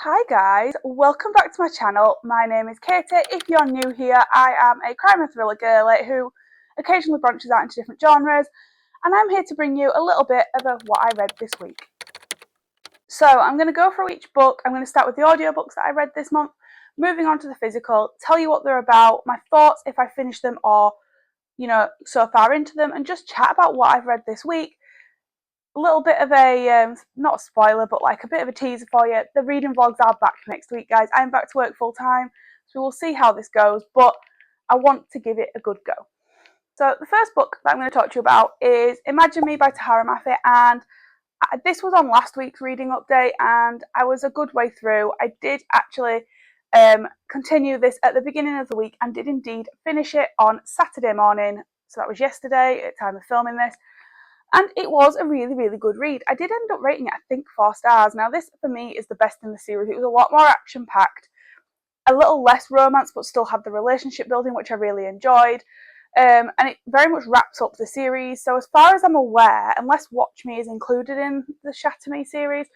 Hi guys, welcome back to my channel. My name is Katie. If you're new here, I am a crime and thriller girly who occasionally branches out into different genres, and I'm here to bring you a little bit of what I read this week. So I'm going to go through each book. I'm going to start with the audiobooks that I read this month, moving on to the physical, tell you what they're about, my thoughts if I finish them or, so far into them, and just chat about what I've read this week. A little bit of a, not a spoiler, but like a bit of a teaser for you. The reading vlogs are back next week, guys. I'm back to work full time, so we'll see how this goes, but I want to give it a good go. So the first book that I'm going to talk to you about is Imagine Me by Tahereh Mafi, and this was on last week's reading update, and I was a good way through. I did actually continue this at the beginning of the week and did indeed finish it on Saturday morning, so that was yesterday at the time of filming this. And it was a really, really good read. I did end up rating it, I think, 4 stars. Now, this, for me, is the best in the series. It was a lot more action-packed, a little less romance, but still had the relationship building, which I really enjoyed. And it very much wraps up the series. So as far as I'm aware, unless Watch Me is included in the Shatter Me series,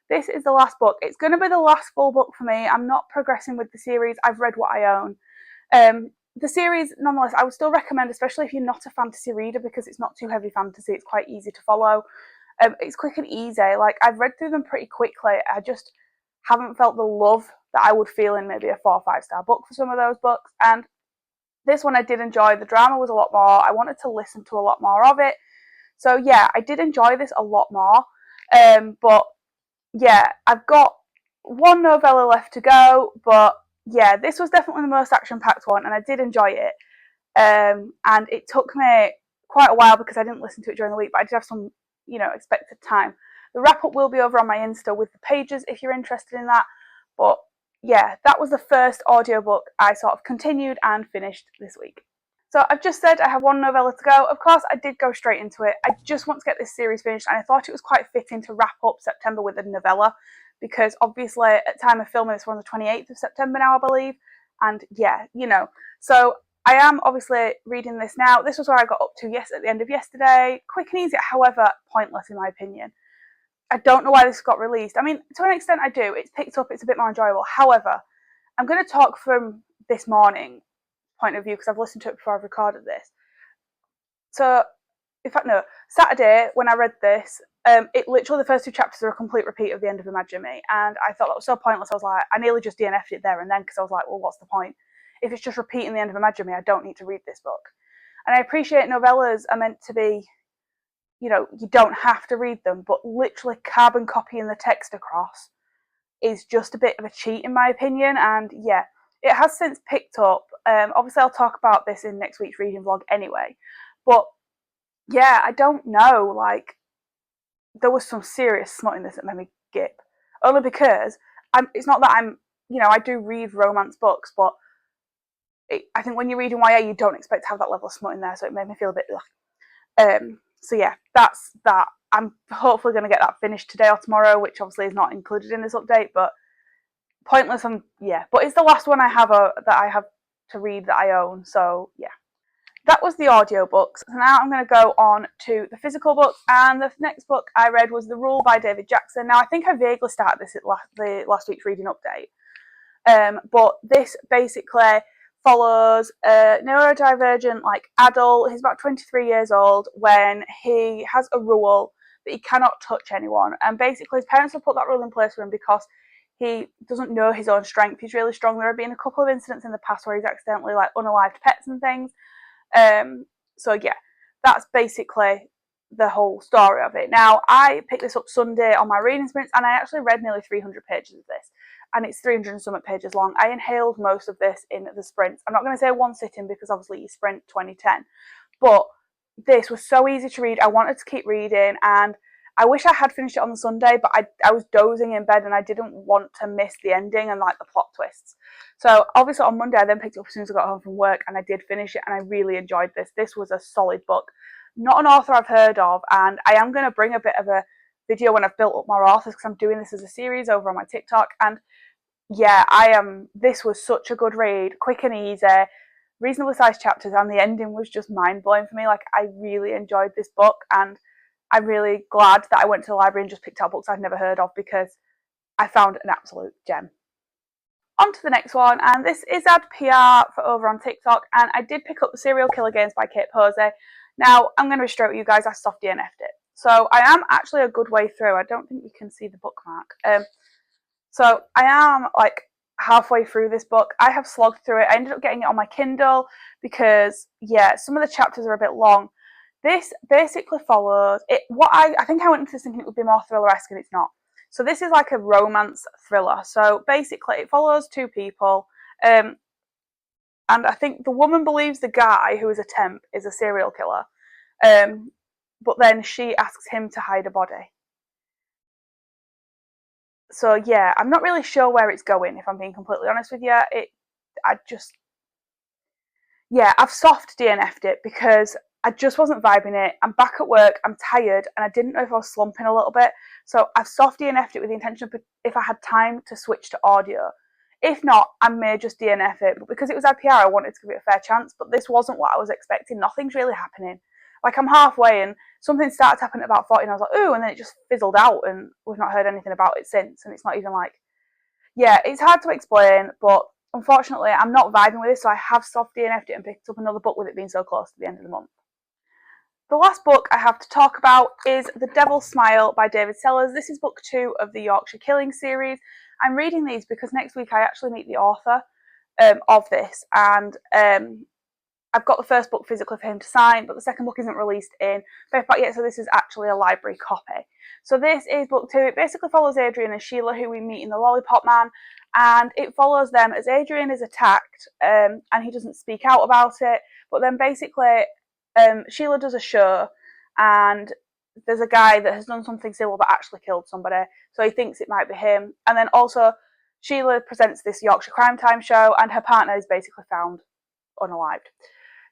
this is the last book. It's going to be the last full book for me. I'm not progressing with the series. I've read what I own. The series, nonetheless, I would still recommend, especially if you're not a fantasy reader, because it's not too heavy fantasy. It's quite easy to follow. It's quick and easy. Like, I've read through them pretty quickly. I just haven't felt the love that I would feel in maybe a 4 or 5 star book for some of those books. And this one I did enjoy. The drama was a lot more. I wanted to listen to a lot more of it. So yeah, I did enjoy this a lot more. But yeah, I've got one novella left to go, but yeah, this was definitely the most action-packed one, and I did enjoy it. And it took me quite a while because I didn't listen to it during the week, but I did have some, expected time. The wrap-up will be over on my Insta with the pages if you're interested in that. But yeah, that was the first audiobook I sort of continued and finished this week. So I've just said I have one novella to go. Of course, I did go straight into it. I just want to get this series finished, and I thought it was quite fitting to wrap up September with a novella, because obviously at time of filming this, we're on the 28th of September now, I believe. And yeah, So I am obviously reading this now. This was where I got up to at the end of yesterday. Quick and easy, however, pointless in my opinion. I don't know why this got released. I mean, to an extent I do. It's picked up, it's a bit more enjoyable. However, I'm going to talk from this morning point of view because I've listened to it before I've recorded this. So, in fact, no, Saturday when I read this, it literally the first 2 chapters are a complete repeat of the end of Imagine Me, and I thought that was so pointless. I was like, I nearly just DNF'd it there and then because I was like, well, what's the point? If it's just repeating the end of Imagine Me, I don't need to read this book. And I appreciate novellas are meant to be, you don't have to read them, but literally carbon copying the text across is just a bit of a cheat in my opinion. And yeah, it has since picked up. Obviously I'll talk about this in next week's reading vlog anyway, but yeah, I don't know, like, there was some serious smuttiness that made me gip, only because it's not that I do read romance books, but I think when you're reading YA you don't expect to have that level of smut in there, so it made me feel a bit so yeah, that's that. I'm hopefully going to get that finished today or tomorrow, which obviously is not included in this update, but pointless. And yeah, but it's the last one that I have to read that I own, so yeah. That was the audiobooks. So now I'm going to go on to the physical books, and the next book I read was The Rule by David Jackson. Now I think I vaguely started this at the last week's reading update, but this basically follows a neurodivergent adult. He's about 23 years old when he has a rule that he cannot touch anyone, and basically his parents have put that rule in place for him because he doesn't know his own strength. He's really strong. There have been a couple of incidents in the past where he's accidentally unalived pets and things. So yeah, that's basically the whole story of it. Now, I picked this up Sunday on my reading sprints, and I actually read nearly 300 pages of this, and it's 300 and something pages long. I inhaled most of this in the sprints. I'm not going to say one sitting because obviously you sprint 2010, but this was so easy to read. I wanted to keep reading, and I wish I had finished it on the Sunday, but I was dozing in bed and I didn't want to miss the ending and the plot twists. So obviously on Monday I then picked it up as soon as I got home from work, and I did finish it, and I really enjoyed this. This was a solid book. Not an author I've heard of, and I am going to bring a bit of a video when I've built up more authors because I'm doing this as a series over on my TikTok. And yeah, this was such a good read, quick and easy, reasonably sized chapters, and the ending was just mind blowing for me. I really enjoyed this book, and I'm really glad that I went to the library and just picked out books I'd never heard of, because I found an absolute gem. On to the next one, and this is Ad PR for over on TikTok, and I did pick up The Serial Killer Games by Kate Posey. Now, I'm going to be straight with you guys, I soft DNF'd it. So I am actually a good way through. I don't think you can see the bookmark. So I am like halfway through this book. I have slogged through it. I ended up getting it on my Kindle because, yeah, some of the chapters are a bit long. This basically follows it. What I think I went into this thinking it would be more thriller-esque, and it's not. So this is like a romance thriller. So basically, it follows two people, and I think the woman believes the guy who is a temp is a serial killer, but then she asks him to hide a body. So yeah, I'm not really sure where it's going, if I'm being completely honest with you. I've soft DNF'd it because I just wasn't vibing it. I'm back at work, I'm tired, and I didn't know if I was slumping a little bit. So I've soft DNF'd it with the intention of if I had time to switch to audio. If not, I may just DNF it. But because it was IPR, I wanted to give it a fair chance. But this wasn't what I was expecting. Nothing's really happening. Like, I'm halfway and something started happening at about 40 and I was like, ooh, and then it just fizzled out and we've not heard anything about it since. And it's not even like, yeah, it's hard to explain, but unfortunately, I'm not vibing with it, so I have soft DNF'd it and picked up another book with it being so close to the end of the month. The last book I have to talk about is The Devil's Smile by David Sellers. This is book 2 of the Yorkshire Killing series. I'm reading these because next week I actually meet the author of this, and I've got the first book physically for him to sign, but the second book isn't released in paperback yet, so this is actually a library copy. So this is book 2. It basically follows Adrian and Sheila, who we meet in The Lollipop Man, and it follows them as Adrian is attacked, and he doesn't speak out about it, but then basically Sheila does a show, and there's a guy that has done something civil but actually killed somebody, so he thinks it might be him. And then also Sheila presents this Yorkshire Crime Time show, and her partner is basically found unalived.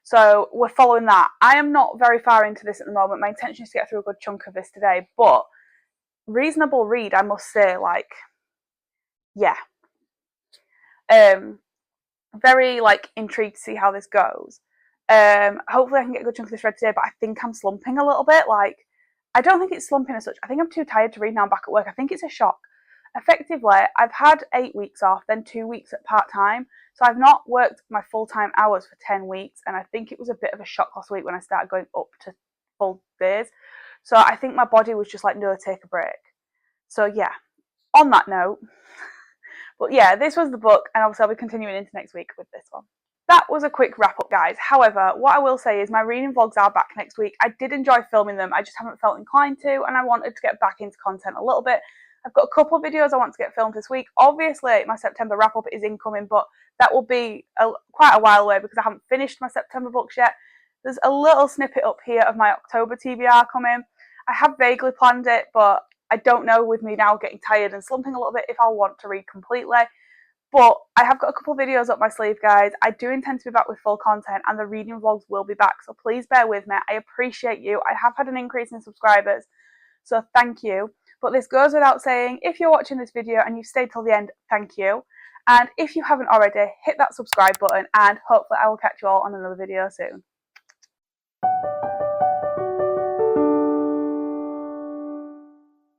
So we're following that. I am not very far into this at the moment. My intention is to get through a good chunk of this today, but reasonable read, I must say. Like, yeah, very like intrigued to see how this goes. Hopefully I can get a good chunk of this read today, but I think I'm slumping a little bit. Like, I don't think it's slumping as such. I think I'm too tired to read now I'm back at work. I think it's a shock. Effectively, I've had 8 weeks off, then 2 weeks at part-time. So I've not worked my full-time hours for 10 weeks. And I think it was a bit of a shock last week when I started going up to full days. So I think my body was just like, no, take a break. So yeah, on that note, but yeah, this was the book, and obviously I'll be continuing into next week with this one. That was a quick wrap up, guys. However, what I will say is my reading vlogs are back next week. I did enjoy filming them. I just haven't felt inclined to, and I wanted to get back into content a little bit. I've got a couple of videos I want to get filmed this week. Obviously, my September wrap up is incoming, but that will be quite a while away because I haven't finished my September books yet. There's a little snippet up here of my October TBR coming. I have vaguely planned it, but I don't know, with me now getting tired and slumping a little bit, if I'll want to read completely. But I have got a couple of videos up my sleeve, guys. I do intend to be back with full content, and the reading vlogs will be back, so please bear with me. I appreciate you. I have had an increase in subscribers, so thank you. But this goes without saying, if you're watching this video and you've stayed till the end, thank you. And if you haven't already, hit that subscribe button, and hopefully I will catch you all on another video soon.